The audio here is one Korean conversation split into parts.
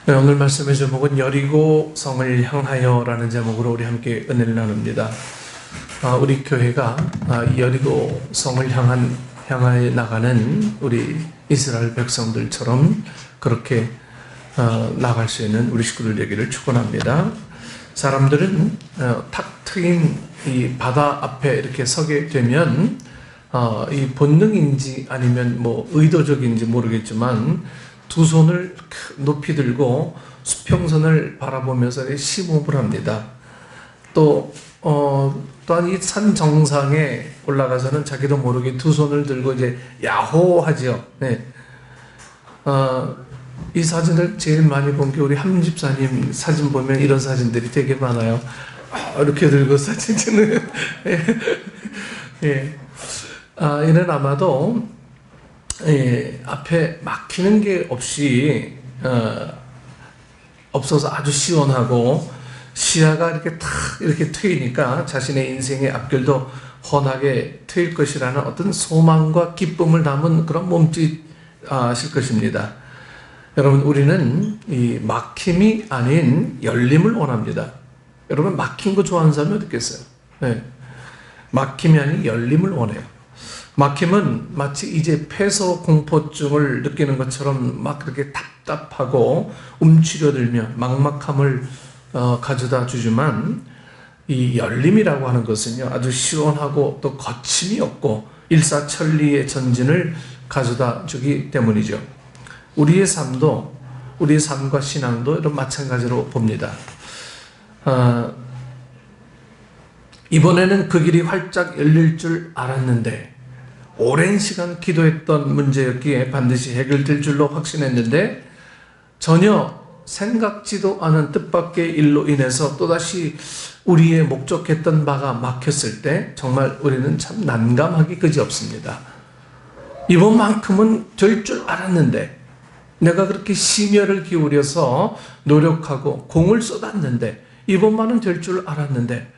네, 오늘 말씀의 제목은 여리고 성을 향하여라는 제목으로 우리 함께 은혜를 나눕니다. 우리 교회가 여리고 성을 향하여 나가는 우리 이스라엘 백성들처럼 그렇게 나갈 수 있는 우리 식구들 되기를 축원합니다. 사람들은 탁 트인 이 바다 앞에 이렇게 서게 되면 이 본능인지 아니면 뭐 의도적인지 모르겠지만 두 손을 높이 들고 수평선을 바라보면서 심호흡을 합니다. 또한 이 산 정상에 올라가서는 자기도 모르게 두 손을 들고 이제 야호하죠. 네. 이 사진을 제일 많이 본 게 우리 함 집사님 사진 보면 이런 사진들이 되게 많아요. 이렇게 들고 사진 찍는. 예. 이는 아마도 앞에 막히는 게 없어서 아주 시원하고 시야가 이렇게 탁 이렇게 트이니까 자신의 인생의 앞길도 훤하게 트일 것이라는 어떤 소망과 기쁨을 담은 그런 몸짓일 것입니다. 여러분, 우리는 이 막힘이 아닌 열림을 원합니다. 여러분, 막힌 거 좋아하는 사람이 어디 있겠어요? 네. 막힘이 아닌 열림을 원해요. 막힘은 마치 이제 폐소 공포증을 느끼는 것처럼 막 그렇게 답답하고 움츠려들며 막막함을 가져다 주지만, 이 열림이라고 하는 것은요, 아주 시원하고 또 거침이 없고 일사천리의 전진을 가져다 주기 때문이죠. 우리의 삶과 신앙도 이런 마찬가지로 봅니다. 이번에는 그 길이 활짝 열릴 줄 알았는데, 오랜 시간 기도했던 문제였기에 반드시 해결될 줄로 확신했는데, 전혀 생각지도 않은 뜻밖의 일로 인해서 또다시 우리의 목적했던 바가 막혔을 때 정말 우리는 참 난감하기 그지없습니다. 이번만큼은 될 줄 알았는데, 내가 그렇게 심혈을 기울여서 노력하고 공을 쏟았는데, 이번만은 될 줄 알았는데,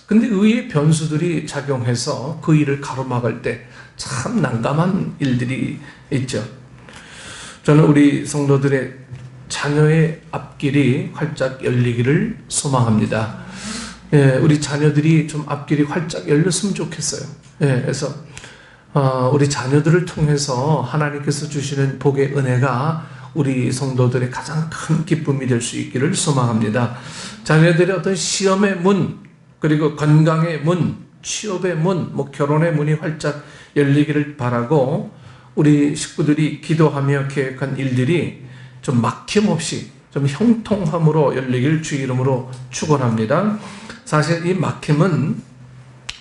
근데 의의 변수들이 작용해서 그 일을 가로막을 때 참 난감한 일들이 있죠. 저는 우리 성도들의 자녀의 앞길이 활짝 열리기를 소망합니다. 우리 자녀들이 좀 앞길이 활짝 열렸으면 좋겠어요. 그래서 우리 자녀들을 통해서 하나님께서 주시는 복의 은혜가 우리 성도들의 가장 큰 기쁨이 될 수 있기를 소망합니다. 자녀들의 어떤 시험의 문, 그리고 건강의 문, 취업의 문, 결혼의 문이 활짝 열리기를 바라고, 우리 식구들이 기도하며 계획한 일들이 좀 막힘없이 좀 형통함으로 열리길 주 이름으로 축원합니다. 사실 이 막힘은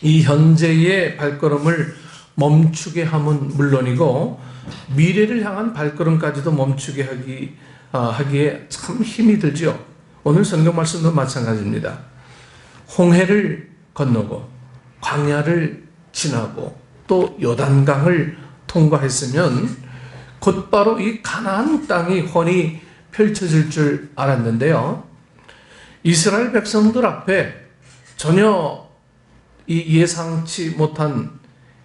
이 현재의 발걸음을 멈추게 함은 물론이고 미래를 향한 발걸음까지도 멈추게 하기에 참 힘이 들죠. 오늘 성경 말씀도 마찬가지입니다. 홍해를 건너고 광야를 지나고 또 요단강을 통과했으면 곧바로 이 가나안 땅이 훤히 펼쳐질 줄 알았는데요, 이스라엘 백성들 앞에 전혀 이 예상치 못한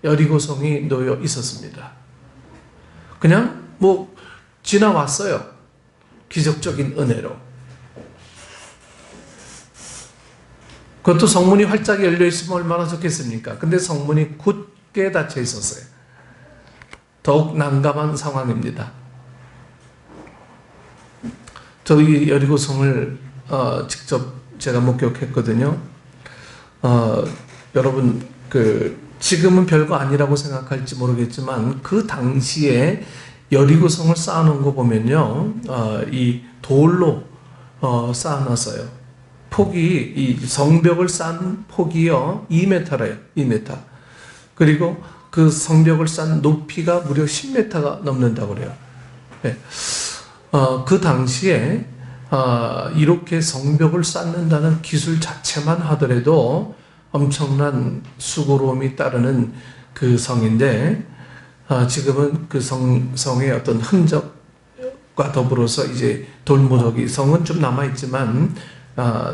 여리고성이 놓여 있었습니다. 그냥 지나왔어요. 기적적인 은혜로. 그것도 성문이 활짝 열려 있으면 얼마나 좋겠습니까? 근데 성문이 굳게 닫혀 있었어요. 더욱 난감한 상황입니다. 저 이 여리고성을 직접 제가 목격했거든요. 여러분, 지금은 별거 아니라고 생각할지 모르겠지만 그 당시에 여리고성을 쌓아놓은 거 보면요, 이 돌로 쌓아놨어요. 폭이, 이 성벽을 쌓은 폭이요 2m래요. 2m. 그리고 그 성벽을 쌓은 높이가 무려 10m가 넘는다고 그래요. 네. 그 당시에 이렇게 성벽을 쌓는다는 기술 자체만 하더라도 엄청난 수고로움이 따르는 그 성인데, 지금은 그 성의 어떤 흔적과 더불어서 이제 돌무더기, 성은 좀 남아있지만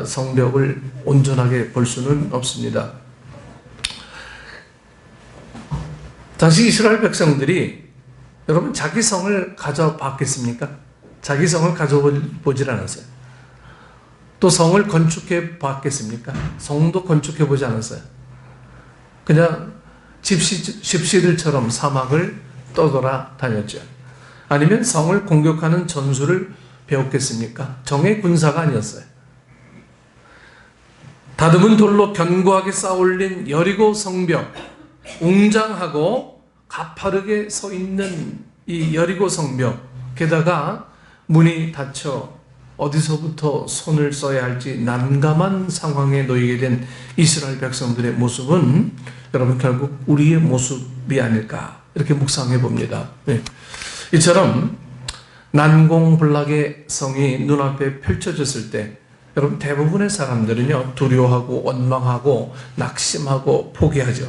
성벽을 온전하게 볼 수는 없습니다. 당시 이스라엘 백성들이 여러분 자기 성을 가져봤겠습니까? 자기 성을 가져보질 않았어요. 또 성을 건축해 봤겠습니까? 성도 건축해 보지 않았어요. 그냥 집시들처럼 사막을 떠돌아 다녔죠. 아니면 성을 공격하는 전술을 배웠겠습니까? 정의 군사가 아니었어요. 다듬은 돌로 견고하게 쌓아올린 여리고 성벽, 웅장하고 가파르게 서 있는 이 여리고 성벽, 게다가 문이 닫혀 어디서부터 손을 써야 할지 난감한 상황에 놓이게 된 이스라엘 백성들의 모습은 여러분 결국 우리의 모습이 아닐까 이렇게 묵상해 봅니다. 네. 이처럼 난공불락의 성이 눈앞에 펼쳐졌을 때 여러분 대부분의 사람들은요 두려워하고 원망하고 낙심하고 포기하죠.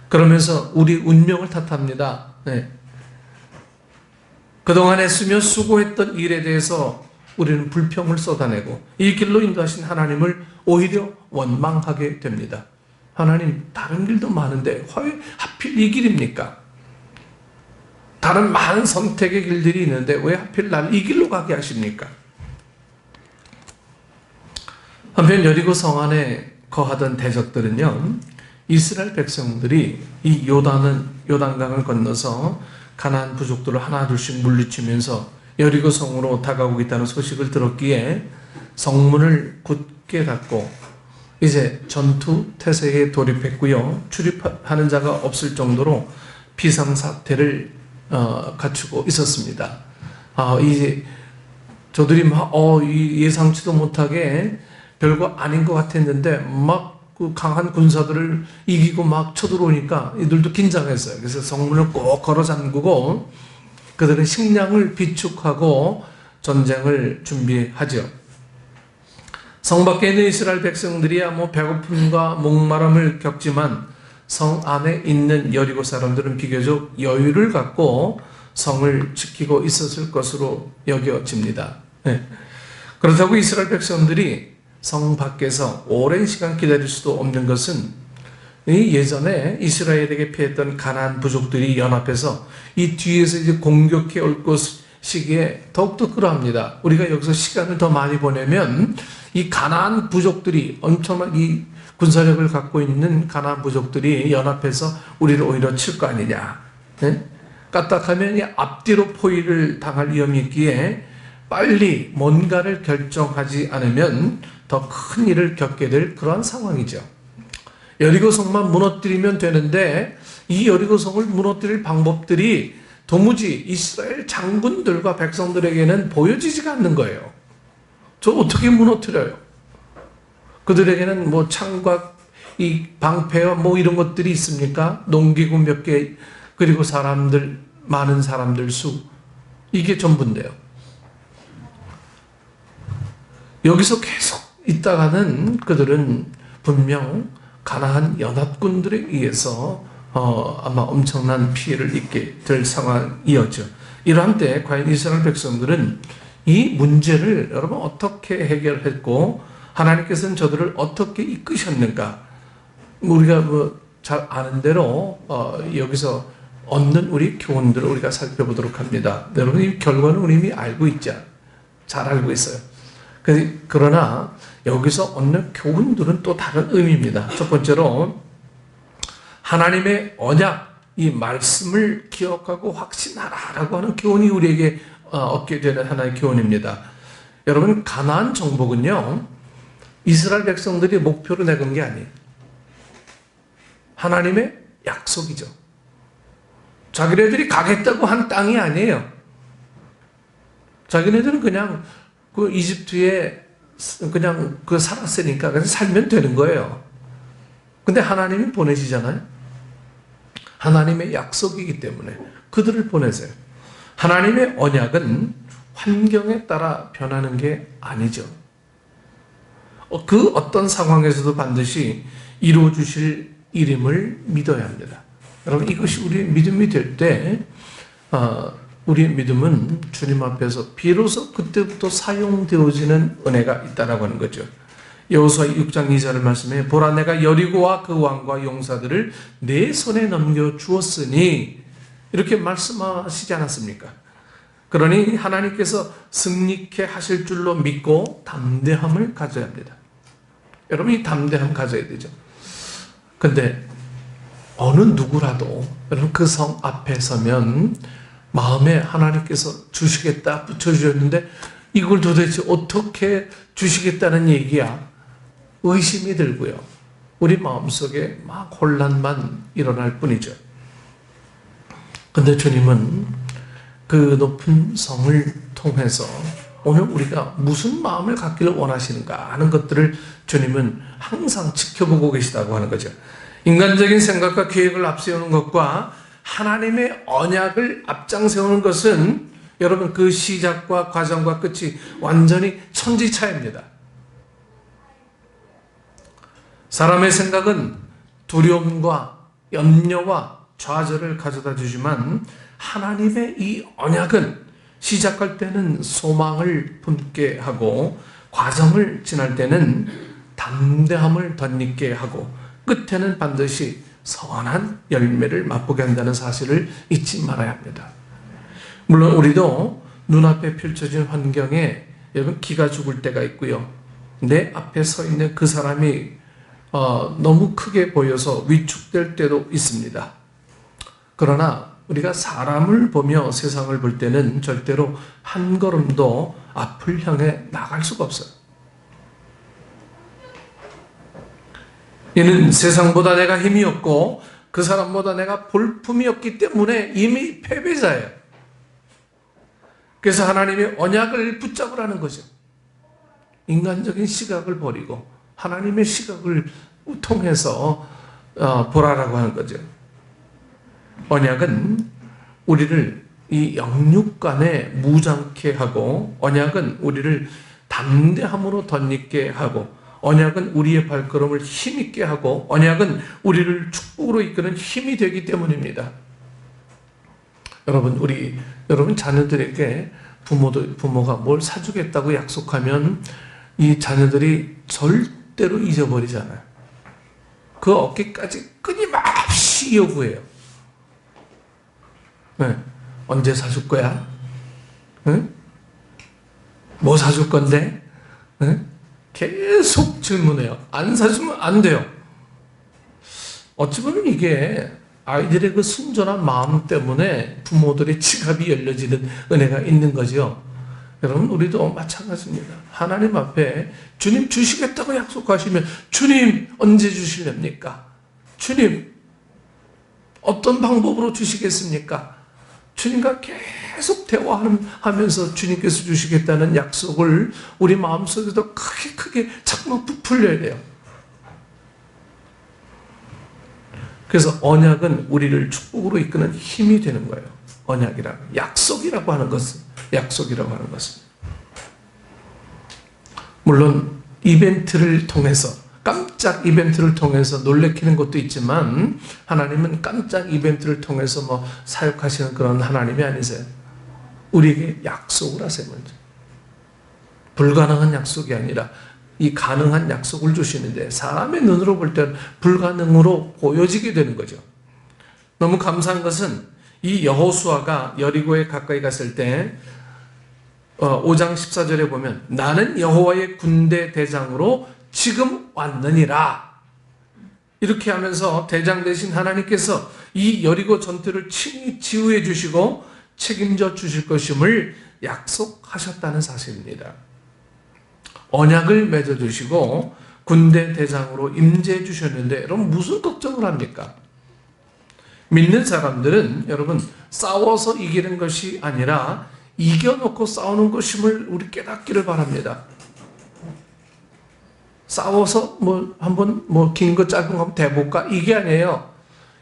그러면서 우리 운명을 탓합니다. 네. 그동안 애쓰며 수고했던 일에 대해서 우리는 불평을 쏟아내고 이 길로 인도하신 하나님을 오히려 원망하게 됩니다. 하나님 다른 길도 많은데 왜 하필 이 길입니까? 다른 많은 선택의 길들이 있는데 왜 하필 날 이 길로 가게 하십니까? 한편 여리고 성 안에 거하던 대적들은요 이스라엘 백성들이 이 요단강을 건너서 가나안 부족들을 하나둘씩 물리치면서 여리고 성으로 다가오고 있다는 소식을 들었기에 성문을 굳게 닫고 이제 전투 태세에 돌입했고요. 출입하는 자가 없을 정도로 비상사태를 갖추고 있었습니다. 이제 저들이 막 예상치도 못하게 별거 아닌 것 같았는데 막 그 강한 군사들을 이기고 막 쳐들어오니까 이들도 긴장했어요. 그래서 성문을 꼭 걸어 잠그고 그들은 식량을 비축하고 전쟁을 준비하죠. 성 밖에 있는 이스라엘 백성들이야 배고픔과 목마름을 겪지만 성 안에 있는 여리고 사람들은 비교적 여유를 갖고 성을 지키고 있었을 것으로 여겨집니다. 네. 그렇다고 이스라엘 백성들이 성 밖에서 오랜 시간 기다릴 수도 없는 것은 예전에 이스라엘에게 피했던 가나안 부족들이 연합해서 이 뒤에서 이제 공격해 올 것이기에 더욱더 그러합니다. 우리가 여기서 시간을 더 많이 보내면 이 가나안 부족들이 엄청난 이 군사력을 갖고 있는 가나안 부족들이 연합해서 우리를 오히려 칠 거 아니냐. 네? 까딱하면 이 앞뒤로 포위를 당할 위험이 있기에 빨리 뭔가를 결정하지 않으면 더 큰 일을 겪게 될 그러한 상황이죠. 여리고 성만 무너뜨리면 되는데 이 여리고 성을 무너뜨릴 방법들이 도무지 이스라엘 장군들과 백성들에게는 보여지지가 않는 거예요. 저 어떻게 무너뜨려요? 그들에게는 창과 이 방패와 이런 것들이 있습니까? 농기구 몇 개, 그리고 많은 사람들 수, 이게 전부인데요. 여기서 계속 있다가는 그들은 분명 가나안 연합군들에 의해서 아마 엄청난 피해를 입게 될 상황이었죠. 이러한 때 과연 이스라엘 백성들은 이 문제를 여러분 어떻게 해결했고 하나님께서는 저들을 어떻게 이끄셨는가? 우리가 잘 아는 대로 여기서 얻는 우리 교훈들을 우리가 살펴보도록 합니다. 여러분 이 결과는 우리 이미 알고 있죠. 잘 알고 있어요. 그러나 여기서 얻는 교훈들은 또 다른 의미입니다. 첫 번째로 하나님의 언약, 이 말씀을 기억하고 확신하라라고 하는 교훈이 우리에게 얻게 되는 하나의 교훈입니다. 여러분 가나안 정복은요 이스라엘 백성들이 목표로 내건 게 아니에요. 하나님의 약속이죠. 자기네들이 가겠다고 한 땅이 아니에요. 자기네들은 그냥 그 이집트에 그냥 살았으니까 그냥 살면 되는 거예요. 근데 하나님이 보내시잖아요. 하나님의 약속이기 때문에 그들을 보내세요. 하나님의 언약은 환경에 따라 변하는 게 아니죠. 그 어떤 상황에서도 반드시 이루어 주실 일임을 믿어야 합니다. 여러분 이것이 우리의 믿음이 될 때 우리의 믿음은 주님 앞에서 비로소 그때부터 사용되어지는 은혜가 있다라고 하는 거죠. 여호수아 6장 2절 말씀에 보라 내가 여리고와 그 왕과 용사들을 내 손에 넘겨 주었으니 이렇게 말씀하시지 않았습니까? 그러니 하나님께서 승리케 하실 줄로 믿고 담대함을 가져야 합니다. 여러분, 이 담대함 가져야 되죠. 근데 어느 누구라도 여러분 그 성 앞에 서면 마음에 하나님께서 주시겠다 붙여주셨는데 이걸 도대체 어떻게 주시겠다는 얘기야? 의심이 들고요. 우리 마음속에 막 혼란만 일어날 뿐이죠. 근데 주님은 그 높은 성을 통해서 오늘 우리가 무슨 마음을 갖기를 원하시는가 하는 것들을 주님은 항상 지켜보고 계시다고 하는 거죠. 인간적인 생각과 계획을 앞세우는 것과 하나님의 언약을 앞장세우는 것은 여러분 그 시작과 과정과 끝이 완전히 천지차이입니다. 사람의 생각은 두려움과 염려와 좌절을 가져다 주지만 하나님의 이 언약은 시작할 때는 소망을 품게 하고 과정을 지날 때는 담대함을 덧입게 하고 끝에는 반드시 선한 열매를 맛보게 한다는 사실을 잊지 말아야 합니다. 물론 우리도 눈앞에 펼쳐진 환경에 여러분 기가 죽을 때가 있고요. 내 앞에 서 있는 그 사람이 너무 크게 보여서 위축될 때도 있습니다. 그러나 우리가 사람을 보며 세상을 볼 때는 절대로 한 걸음도 앞을 향해 나갈 수가 없어요. 이는 세상보다 내가 힘이 없고 그 사람보다 내가 볼품이 없기 때문에 이미 패배자예요. 그래서 하나님의 언약을 붙잡으라는 거죠. 인간적인 시각을 버리고 하나님의 시각을 통해서 보라라고 하는 거죠. 언약은 우리를 이 영육간에 무장케 하고 언약은 우리를 담대함으로 덧입게 하고 언약은 우리의 발걸음을 힘있게 하고 언약은 우리를 축복으로 이끄는 힘이 되기 때문입니다. 여러분 자녀들에게 부모가 뭘 사주겠다고 약속하면 이 자녀들이 절대로 잊어버리잖아요. 그 어깨까지 끊임없이 요구해요. 네. 언제 사줄 거야? 응? 뭐 사줄 건데? 응? 계속 질문해요. 안 사주면 안 돼요. 어찌 보면 이게 아이들의 그 순전한 마음 때문에 부모들의 지갑이 열려지는 은혜가 있는 거죠. 여러분 우리도 마찬가지입니다. 하나님 앞에 주님 주시겠다고 약속하시면 주님 언제 주실랍니까? 주님 어떤 방법으로 주시겠습니까? 주님과 계속 대화하면서 주님께서 주시겠다는 약속을 우리 마음속에도 크게 자꾸만 부풀려야 돼요. 그래서 언약은 우리를 축복으로 이끄는 힘이 되는 거예요. 언약이라고, 약속이라고 하는 것은. 물론 이벤트를 통해서, 깜짝 이벤트를 통해서 놀래키는 것도 있지만 하나님은 깜짝 이벤트를 통해서 사역하시는 그런 하나님이 아니세요. 우리에게 약속을 하세요. 먼저. 불가능한 약속이 아니라 이 가능한 약속을 주시는데 사람의 눈으로 볼 때는 불가능으로 보여지게 되는 거죠. 너무 감사한 것은 이 여호수아가 여리고에 가까이 갔을 때 5장 14절에 보면 나는 여호와의 군대 대장으로 지금 왔느니라. 이렇게 하면서 대장 되신 하나님께서 이 여리고 전투를 친히 지휘해 주시고 책임져 주실 것임을 약속하셨다는 사실입니다. 언약을 맺어 주시고 군대 대장으로 임재해 주셨는데 여러분 무슨 걱정을 합니까? 믿는 사람들은 여러분 싸워서 이기는 것이 아니라 이겨놓고 싸우는 것임을 우리 깨닫기를 바랍니다. 싸워서 한번 긴 거 짧은 거 한번 대볼까? 이게 아니에요.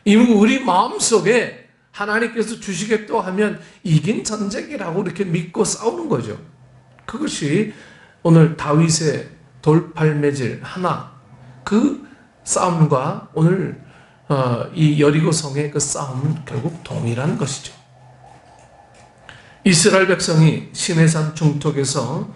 이미 우리 마음속에 하나님께서 주시겠다고 하면 이긴 전쟁이라고 이렇게 믿고 싸우는 거죠. 그것이 오늘 다윗의 돌팔매질 하나 그 싸움과 오늘 이 여리고성의 그 싸움은 결국 동일한 것이죠. 이스라엘 백성이 시내산 중턱에서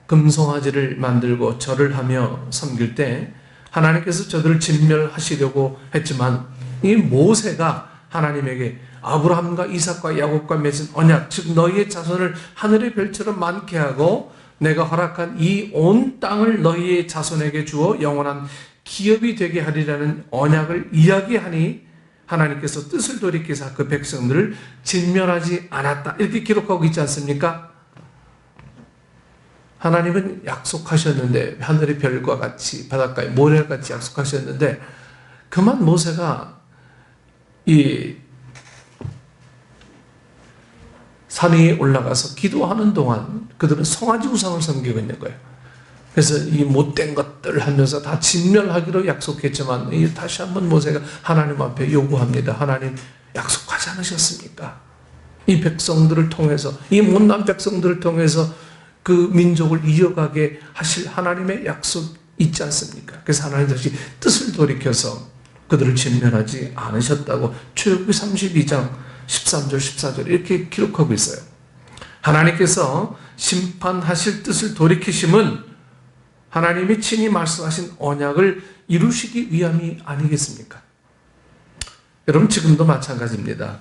금송아지를 만들고 절을 하며 섬길 때 하나님께서 저들을 진멸하시려고 했지만 이 모세가 하나님에게 아브라함과 이삭과 야곱과 맺은 언약, 즉 너희의 자손을 하늘의 별처럼 많게 하고 내가 허락한 이 온 땅을 너희의 자손에게 주어 영원한 기업이 되게 하리라는 언약을 이야기하니 하나님께서 뜻을 돌이켜서 그 백성들을 진멸하지 않았다. 이렇게 기록하고 있지 않습니까? 하나님은 약속하셨는데, 하늘의 별과 같이 바닷가의 모래같이 약속하셨는데, 그만 모세가 이 산 위에 올라가서 기도하는 동안 그들은 송아지 우상을 섬기고 있는 거예요. 그래서 이 못된 것들 하면서 다 진멸하기로 약속했지만 다시 한번 모세가 하나님 앞에 요구합니다. 하나님, 약속하지 않으셨습니까? 이 백성들을 통해서, 이 못난 백성들을 통해서 그 민족을 이어가게 하실 하나님의 약속 있지 않습니까? 그래서 하나님 다시 뜻을 돌이켜서 그들을 진멸하지 않으셨다고 출애굽기 32장 13절 14절 이렇게 기록하고 있어요. 하나님께서 심판하실 뜻을 돌이키심은 하나님이 친히 말씀하신 언약을 이루시기 위함이 아니겠습니까? 여러분, 지금도 마찬가지입니다.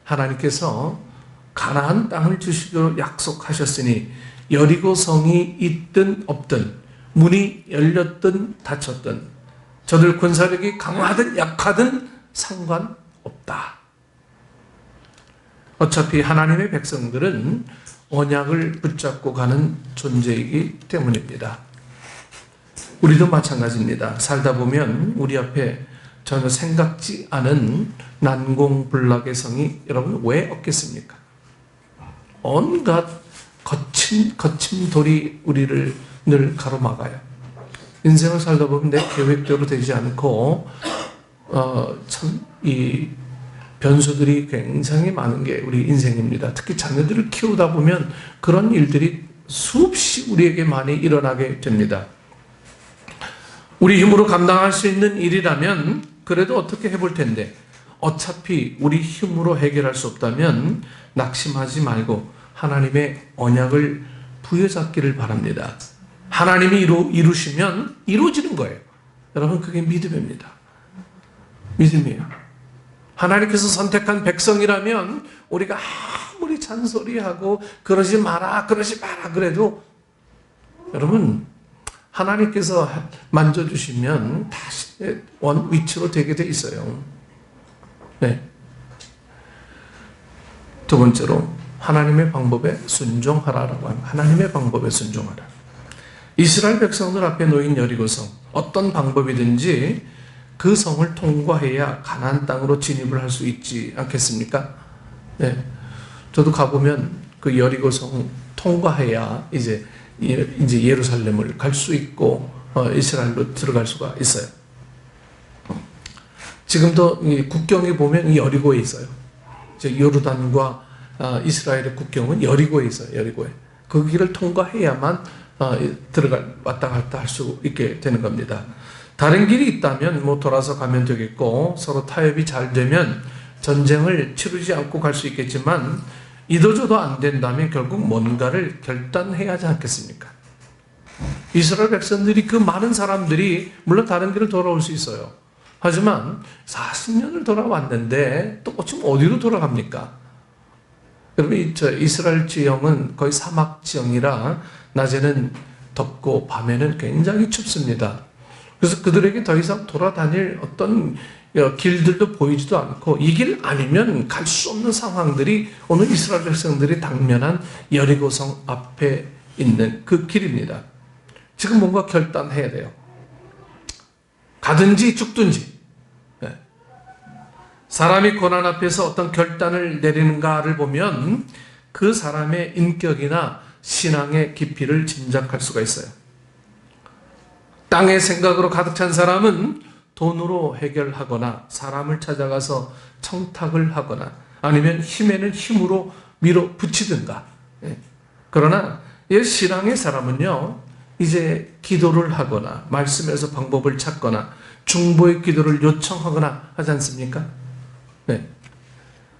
하나님께서 가나안 땅을 주시기로 약속하셨으니 여리고 성이 있든 없든, 문이 열렸든 닫혔든, 저들 군사력이 강하든 약하든 상관없다. 어차피 하나님의 백성들은 언약을 붙잡고 가는 존재이기 때문입니다. 우리도 마찬가지입니다. 살다 보면 우리 앞에 전혀 생각지 않은 난공불락의 성이 여러분 왜 없겠습니까? 온갖 거친 돌이 우리를 늘 가로막아요. 인생을 살다 보면 내 계획대로 되지 않고 참 이 변수들이 굉장히 많은 게 우리 인생입니다. 특히 자녀들을 키우다 보면 그런 일들이 수없이 우리에게 많이 일어나게 됩니다. 우리 힘으로 감당할 수 있는 일이라면 그래도 어떻게 해볼 텐데, 어차피 우리 힘으로 해결할 수 없다면 낙심하지 말고 하나님의 언약을 부여잡기를 바랍니다. 하나님이 이루시면 이루어지는 거예요. 여러분, 그게 믿음입니다. 믿음이에요. 하나님께서 선택한 백성이라면 우리가 아무리 잔소리하고 그러지 마라 그래도 여러분, 하나님께서 만져주시면 다시 원 위치로 되게 돼 있어요. 네. 두 번째로 하나님의 방법에 순종하라라고 합니다. 하나님의 방법에 순종하라. 이스라엘 백성들 앞에 놓인 여리고성, 어떤 방법이든지 그 성을 통과해야 가나안 땅으로 진입을 할 수 있지 않겠습니까? 네. 저도 가보면 그 여리고성 통과해야 이제 예루살렘을 갈 수 있고 이스라엘로 들어갈 수가 있어요. 지금도 이 국경에 보면 여리고에 있어요. 이제 요르단과 이스라엘의 국경은 여리고에 있어요. 여리고에. 그 길을 통과해야만 왔다 갔다 할 수 있게 되는 겁니다. 다른 길이 있다면 돌아서 가면 되겠고, 서로 타협이 잘 되면 전쟁을 치르지 않고 갈 수 있겠지만, 이도저도 안 된다면 결국 뭔가를 결단해야 하지 않겠습니까? 이스라엘 백성들이, 그 많은 사람들이 물론 다른 길을 돌아올 수 있어요. 하지만 40년을 돌아왔는데 또 지금 어디로 돌아갑니까? 여러분, 이스라엘 지형은 거의 사막 지형이라 낮에는 덥고 밤에는 굉장히 춥습니다. 그래서 그들에게 더 이상 돌아다닐 어떤 길들도 보이지도 않고, 이 길 아니면 갈 수 없는 상황들이 오늘 이스라엘 백성들이 당면한 여리고성 앞에 있는 그 길입니다. 지금 뭔가 결단해야 돼요. 가든지 죽든지. 사람이 고난 앞에서 어떤 결단을 내리는가를 보면 그 사람의 인격이나 신앙의 깊이를 짐작할 수가 있어요. 땅의 생각으로 가득 찬 사람은 돈으로 해결하거나 사람을 찾아가서 청탁을 하거나 아니면 힘에는 힘으로 밀어붙이든가. 그러나 이 신앙의 사람은요, 이제 기도를 하거나 말씀에서 방법을 찾거나 중보의 기도를 요청하거나 하지 않습니까? 네.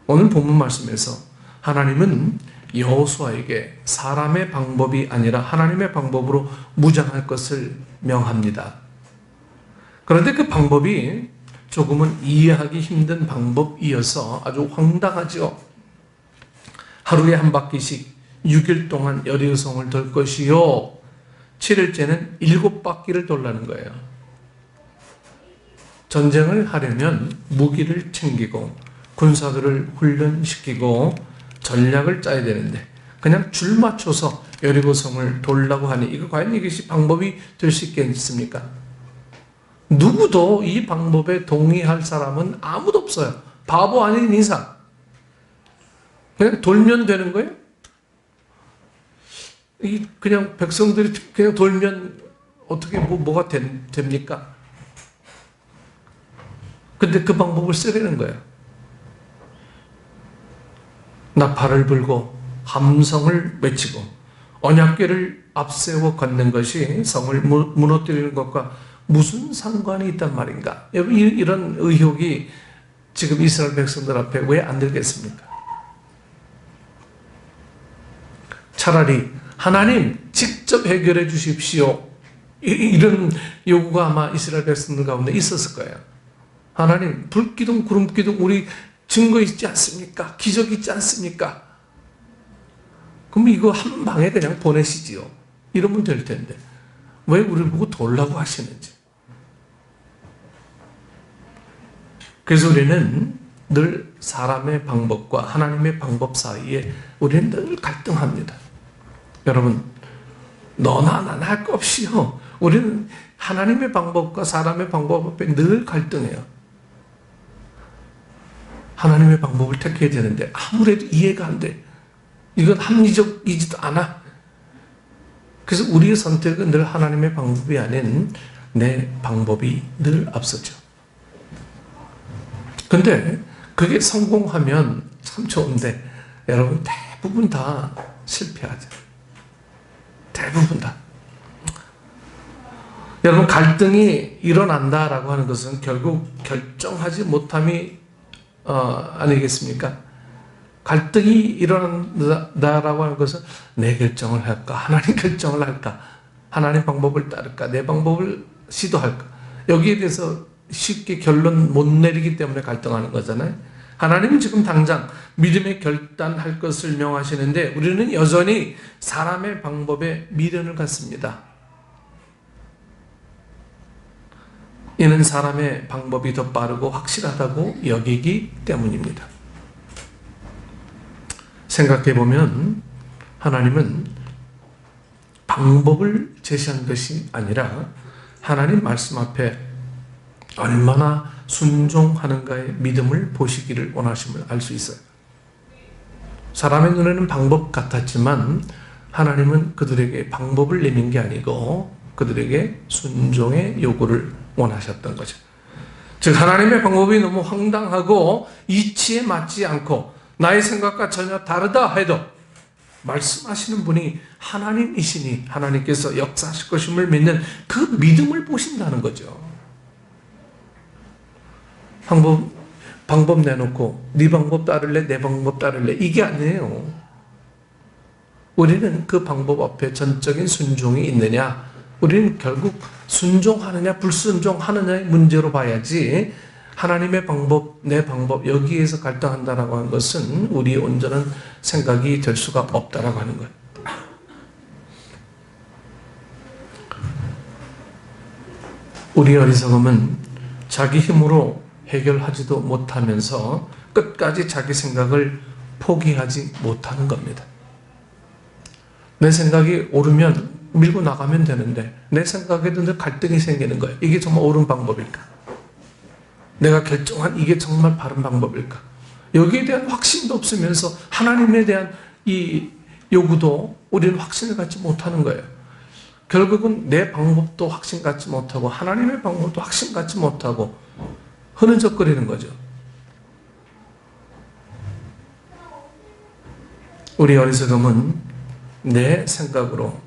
오늘 본문 말씀에서 하나님은 여호수아에게 사람의 방법이 아니라 하나님의 방법으로 무장할 것을 명합니다. 그런데 그 방법이 조금은 이해하기 힘든 방법이어서 아주 황당하죠. 하루에 한 바퀴씩 6일 동안 여리고성을 돌 것이요, 7일째는 7바퀴를 돌라는 거예요. 전쟁을 하려면 무기를 챙기고 군사들을 훈련시키고 전략을 짜야 되는데 그냥 줄 맞춰서 여리고성을 돌라고 하니 이거 과연 이것이 방법이 될 수 있겠습니까? 누구도 이 방법에 동의할 사람은 아무도 없어요. 바보 아닌 이상. 그냥 돌면 되는 거예요? 그냥 백성들이 그냥 돌면 어떻게 뭐가 됩니까? 근데 그 방법을 쓰려는 거예요. 나팔을 불고 함성을 외치고 언약궤를 앞세워 걷는 것이 성을 무너뜨리는 것과 무슨 상관이 있단 말인가? 이런 의혹이 지금 이스라엘 백성들 앞에 왜 안 들겠습니까? 차라리 하나님 직접 해결해 주십시오, 이런 요구가 아마 이스라엘 백성들 가운데 있었을 거예요. 하나님, 불기둥 구름기둥 우리 증거 있지 않습니까? 기적 있지 않습니까? 그럼 이거 한 방에 그냥 보내시지요. 이러면 될 텐데 왜 우리를 보고 돌라고 하시는지. 그래서 우리는 늘 사람의 방법과 하나님의 방법 사이에 우리는 늘 갈등합니다. 여러분, 너나 나나 할 거 없이요, 우리는 하나님의 방법과 사람의 방법 앞에 늘 갈등해요. 하나님의 방법을 택해야 되는데 아무래도 이해가 안 돼. 이건 합리적이지도 않아. 그래서 우리의 선택은 늘 하나님의 방법이 아닌 내 방법이 늘 앞서죠. 근데 그게 성공하면 참 좋은데 여러분, 대부분 다 실패하죠. 대부분 다. 여러분, 갈등이 일어난다라고 하는 것은 결국 결정하지 못함이 아니겠습니까? 갈등이 일어난다라고 하는 것은 내 결정을 할까? 하나님 결정을 할까? 하나님 방법을 따를까? 내 방법을 시도할까? 여기에 대해서 쉽게 결론 못 내리기 때문에 갈등하는 거잖아요. 하나님은 지금 당장 믿음의 결단할 것을 명하시는데 우리는 여전히 사람의 방법에 미련을 갖습니다. 이는 사람의 방법이 더 빠르고 확실하다고 여기기 때문입니다. 생각해보면 하나님은 방법을 제시한 것이 아니라 하나님 말씀 앞에 얼마나 순종하는가의 믿음을 보시기를 원하심을 알 수 있어요. 사람의 눈에는 방법 같았지만 하나님은 그들에게 방법을 내민 게 아니고 그들에게 순종의 요구를 원하셨던 거죠. 즉 하나님의 방법이 너무 황당하고 이치에 맞지 않고 나의 생각과 전혀 다르다 해도 말씀하시는 분이 하나님이시니 하나님께서 역사하실 것임을 믿는 그 믿음을 보신다는 거죠. 방법 내놓고 네 방법 따를래 내 방법 따를래 이게 아니에요. 우리는 그 방법 앞에 전적인 순종이 있느냐, 우리는 결국 순종하느냐 불순종하느냐의 문제로 봐야지 하나님의 방법 내 방법 여기에서 갈등한다라고 하는 것은 우리의 온전한 생각이 될 수가 없다라고 하는 거예요. 우리의 어리석음은 자기 힘으로 해결하지도 못하면서 끝까지 자기 생각을 포기하지 못하는 겁니다. 내 생각이 옳으면 밀고 나가면 되는데 내 생각에도 늘 갈등이 생기는 거예요. 이게 정말 옳은 방법일까? 내가 결정한 이게 정말 바른 방법일까? 여기에 대한 확신도 없으면서 하나님에 대한 이 요구도 우리는 확신을 갖지 못하는 거예요. 결국은 내 방법도 확신 갖지 못하고 하나님의 방법도 확신 갖지 못하고 흐느적거리는 거죠. 우리 어리석음은 내 생각으로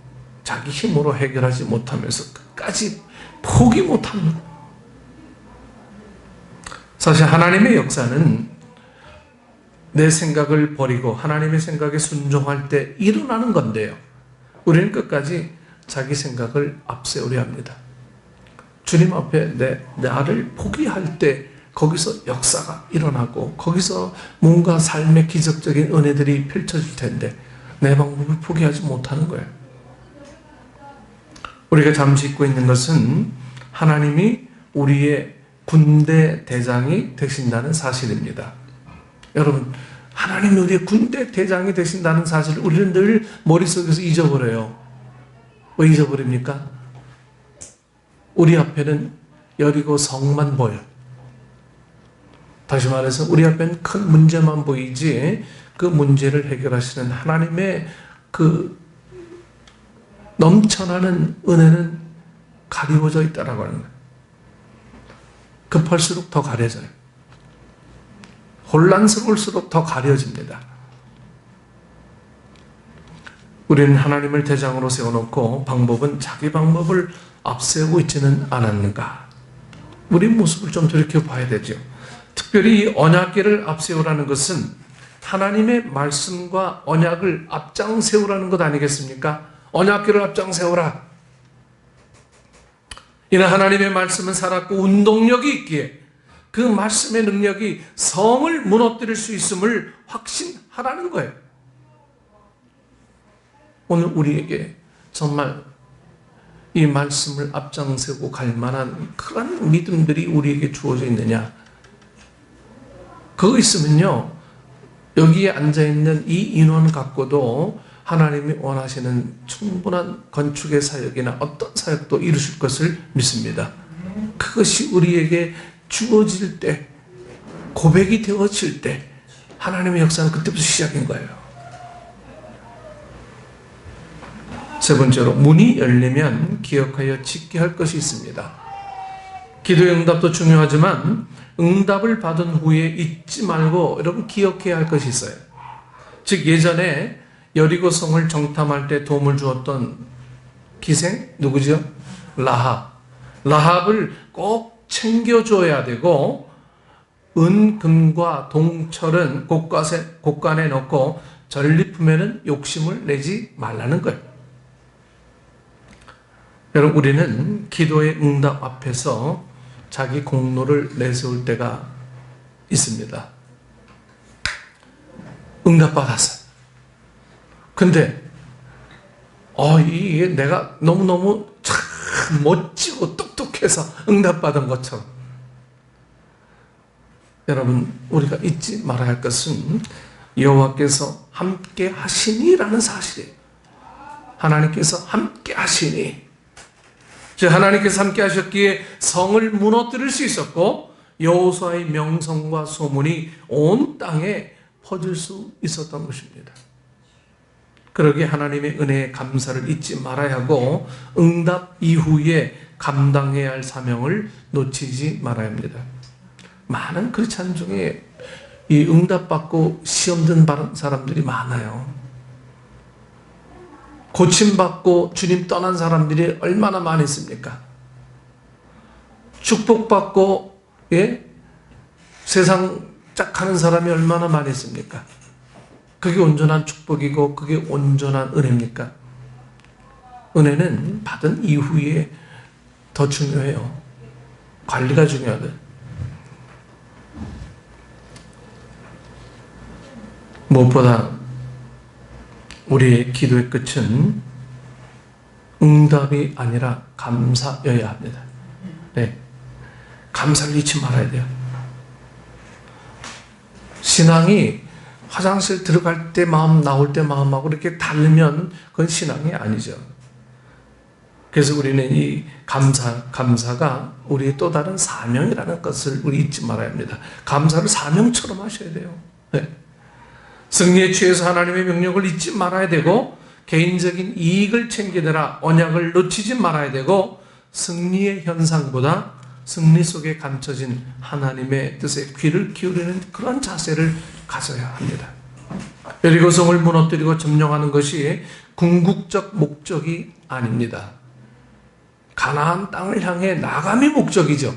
자기 힘으로 해결하지 못하면서 끝까지 포기 못합니다. 사실 하나님의 역사는 내 생각을 버리고 하나님의 생각에 순종할 때 일어나는 건데요. 우리는 끝까지 자기 생각을 앞세우려 합니다. 주님 앞에 나를 포기할 때 거기서 역사가 일어나고 거기서 뭔가 삶의 기적적인 은혜들이 펼쳐질 텐데 내 방법을 포기하지 못하는 거예요. 우리가 잠시 잊고 있는 것은 하나님이 우리의 군대 대장이 되신다는 사실입니다. 여러분, 하나님이 우리의 군대 대장이 되신다는 사실을 우리는 늘 머릿속에서 잊어버려요. 왜 잊어버립니까? 우리 앞에는 여리고 성만 보여요. 다시 말해서 우리 앞에는 큰 문제만 보이지 그 문제를 해결하시는 하나님의 그 넘쳐나는 은혜는 가리워져 있다라고 하는 거예요. 급할수록 더 가려져요. 혼란스러울수록 더 가려집니다. 우리는 하나님을 대장으로 세워놓고 방법은 자기 방법을 앞세우고 있지는 않았는가? 우리 모습을 좀 돌이켜봐야 되죠. 특별히 이 언약궤를 앞세우라는 것은 하나님의 말씀과 언약을 앞장세우라는 것 아니겠습니까? 언약궤를 앞장세우라. 이는 하나님의 말씀은 살았고 운동력이 있기에 그 말씀의 능력이 성을 무너뜨릴 수 있음을 확신하라는 거예요. 오늘 우리에게 정말 이 말씀을 앞장세우고 갈 만한 그런 믿음들이 우리에게 주어져 있느냐? 그거 있으면요, 여기에 앉아있는 이 인원 갖고도 하나님이 원하시는 충분한 건축의 사역이나 어떤 사역도 이루실 것을 믿습니다. 그것이 우리에게 주어질 때, 고백이 되어질 때 하나님의 역사는 그때부터 시작인 거예요. 세 번째로, 문이 열리면 기억하여 짓게 할 것이 있습니다. 기도의 응답도 중요하지만 응답을 받은 후에 잊지 말고 여러분 기억해야 할 것이 있어요. 즉 예전에 여리고성을 정탐할 때 도움을 주었던 기생 누구죠? 라합. 라합을 꼭 챙겨줘야 되고 은, 금과 동철은 곳간에 넣고 전리품에는 욕심을 내지 말라는 거예요. 여러분, 우리는 기도의 응답 앞에서 자기 공로를 내세울 때가 있습니다. 응답받았어요. 근데 이게 내가 너무너무 참 멋지고 똑똑해서 응답받은 것처럼, 여러분, 우리가 잊지 말아야 할 것은 여호와께서 함께 하시니라는 사실이에요. 하나님께서 함께 하시니, 즉 하나님께서 함께 하셨기에 성을 무너뜨릴 수 있었고 여호수아의 명성과 소문이 온 땅에 퍼질 수 있었던 것입니다. 그러기에 하나님의 은혜에 감사를 잊지 말아야 하고 응답 이후에 감당해야 할 사명을 놓치지 말아야 합니다. 많은 크리스찬 중에 이 응답받고 시험 든 사람들이 많아요. 고침받고 주님 떠난 사람들이 얼마나 많이 있습니까? 축복받고 세상 짝하는 사람이 얼마나 많이 있습니까? 그게 온전한 축복이고 그게 온전한 은혜입니까? 은혜는 받은 이후에 더 중요해요. 관리가 중요하거든. 무엇보다 우리의 기도의 끝은 응답이 아니라 감사여야 합니다. 네, 감사를 잊지 말아야 돼요. 신앙이 화장실 들어갈 때 마음, 나올 때 마음하고 이렇게 다르면 그건 신앙이 아니죠. 그래서 우리는 이 감사가 우리의 또 다른 사명이라는 것을 우리 잊지 말아야 합니다. 감사를 사명처럼 하셔야 돼요. 네. 승리에 취해서 하나님의 명령을 잊지 말아야 되고 개인적인 이익을 챙기느라 언약을 놓치지 말아야 되고 승리의 현상보다 승리 속에 감춰진 하나님의 뜻에 귀를 기울이는 그런 자세를 가져야 합니다. 여리고성을 무너뜨리고 점령하는 것이 궁극적 목적이 아닙니다. 가나안 땅을 향해 나감이 목적이죠.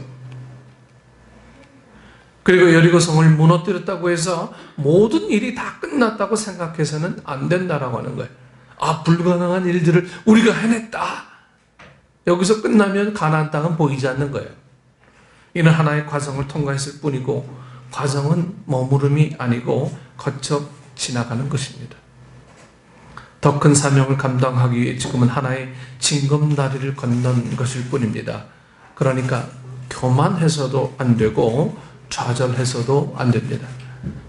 그리고 여리고성을 무너뜨렸다고 해서 모든 일이 다 끝났다고 생각해서는 안 된다라고 하는 거예요. 불가능한 일들을 우리가 해냈다. 여기서 끝나면 가나안 땅은 보이지 않는 거예요. 이는 하나의 과정을 통과했을 뿐이고 과정은 머무름이 아니고 거쳐 지나가는 것입니다. 더 큰 사명을 감당하기 위해 지금은 하나의 징검다리를 건넌 것일 뿐입니다. 그러니까 교만해서도 안 되고 좌절해서도 안 됩니다.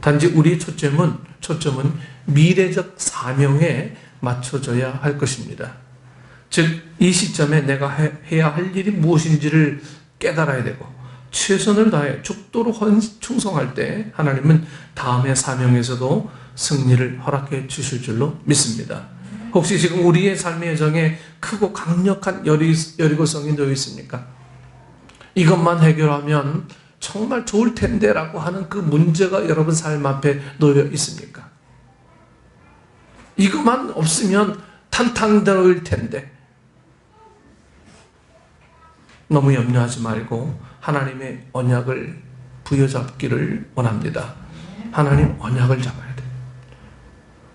단지 우리의 초점은 미래적 사명에 맞춰져야 할 것입니다. 즉, 이 시점에 내가 해야 할 일이 무엇인지를 깨달아야 되고 최선을 다해 죽도록 충성할 때 하나님은 다음의 사명에서도 승리를 허락해 주실 줄로 믿습니다. 혹시 지금 우리의 삶의 여정에 크고 강력한 여리고성이 놓여 있습니까? 이것만 해결하면 정말 좋을 텐데 라고 하는 그 문제가 여러분 삶 앞에 놓여 있습니까? 이것만 없으면 탄탄대로일 텐데. 너무 염려하지 말고 하나님의 언약을 부여잡기를 원합니다. 하나님 언약을 잡아야 돼요.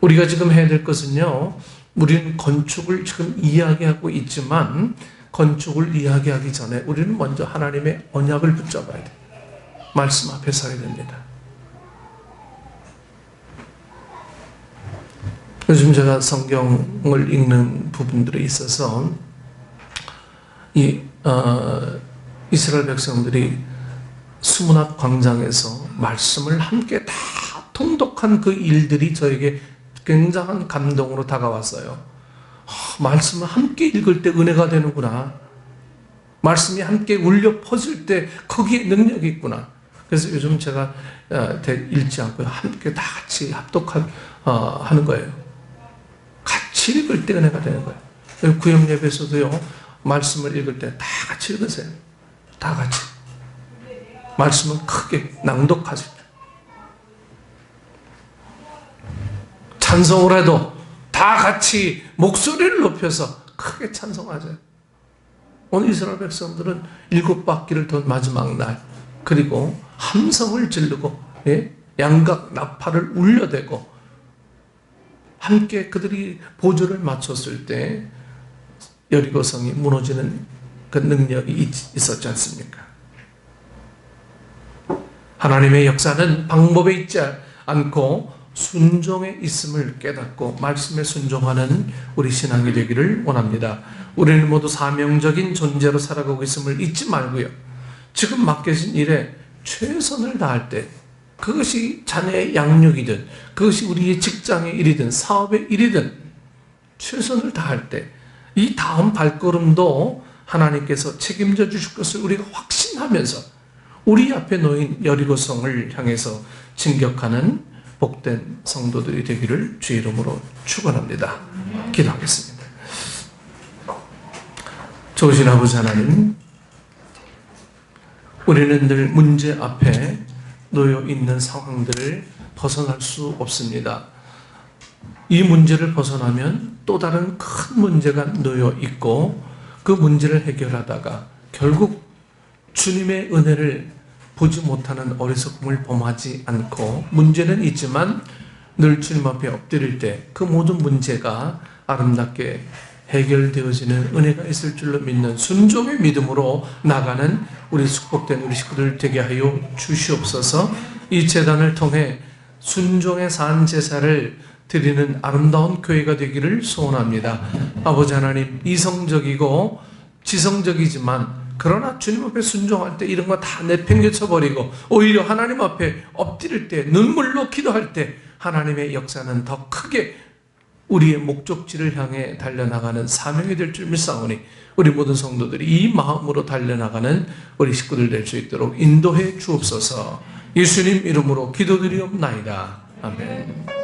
우리가 지금 해야 될 것은요, 우리는 건축을 지금 이야기하고 있지만 건축을 이야기하기 전에 우리는 먼저 하나님의 언약을 붙잡아야 돼요. 말씀 앞에 서야 됩니다. 요즘 제가 성경을 읽는 부분들에 있어서 이스라엘 백성들이 수문학 광장에서 말씀을 함께 다 통독한 그 일들이 저에게 굉장한 감동으로 다가왔어요. 말씀을 함께 읽을 때 은혜가 되는구나. 말씀이 함께 울려 퍼질 때 거기에 능력이 있구나. 그래서 요즘 제가 읽지 않고 함께 다 같이 합독하는 거예요. 같이 읽을 때 은혜가 되는 거예요. 구역 예배에서도요, 말씀을 읽을 때 다 같이 읽으세요. 다 같이. 말씀은 크게 낭독하세요. 찬송을 해도 다 같이 목소리를 높여서 크게 찬송하세요. 오늘 이스라엘 백성들은 7바퀴를 돈 마지막 날, 그리고 함성을 지르고 양각 나팔을 울려대고 함께 그들이 보조를 맞췄을 때 여리고성이 무너지는 그 능력이 있었지 않습니까? 하나님의 역사는 방법에 있지 않고 순종에 있음을 깨닫고 말씀에 순종하는 우리 신앙이 되기를 원합니다. 우리는 모두 사명적인 존재로 살아가고 있음을 잊지 말고요, 지금 맡겨진 일에 최선을 다할 때, 그것이 자녀의 양육이든 그것이 우리의 직장의 일이든 사업의 일이든 최선을 다할 때 이 다음 발걸음도 하나님께서 책임져 주실 것을 우리가 확신하면서 우리 앞에 놓인 여리고성을 향해서 진격하는 복된 성도들이 되기를 주의 이름으로 축원합니다. 기도하겠습니다. 좋으신 아버지 하나님, 우리는 늘 문제 앞에 놓여 있는 상황들을 벗어날 수 없습니다. 이 문제를 벗어나면 또 다른 큰 문제가 놓여 있고 그 문제를 해결하다가 결국 주님의 은혜를 보지 못하는 어리석음을 범하지 않고 문제는 있지만 늘 주님 앞에 엎드릴 때 그 모든 문제가 아름답게 해결되어지는 은혜가 있을 줄로 믿는 순종의 믿음으로 나가는 우리 축복된 우리 식구들 되게 하여 주시옵소서. 이 제단을 통해 순종의 산 제사를 드리는 아름다운 교회가 되기를 소원합니다. 아버지 하나님, 이성적이고 지성적이지만 그러나 주님 앞에 순종할 때 이런 거 다 내팽개쳐 버리고 오히려 하나님 앞에 엎드릴 때, 눈물로 기도할 때 하나님의 역사는 더 크게 우리의 목적지를 향해 달려나가는 사명이 될 줄 믿사오니 우리 모든 성도들이 이 마음으로 달려나가는 우리 식구들 될 수 있도록 인도해 주옵소서. 예수님 이름으로 기도드리옵나이다. 아멘.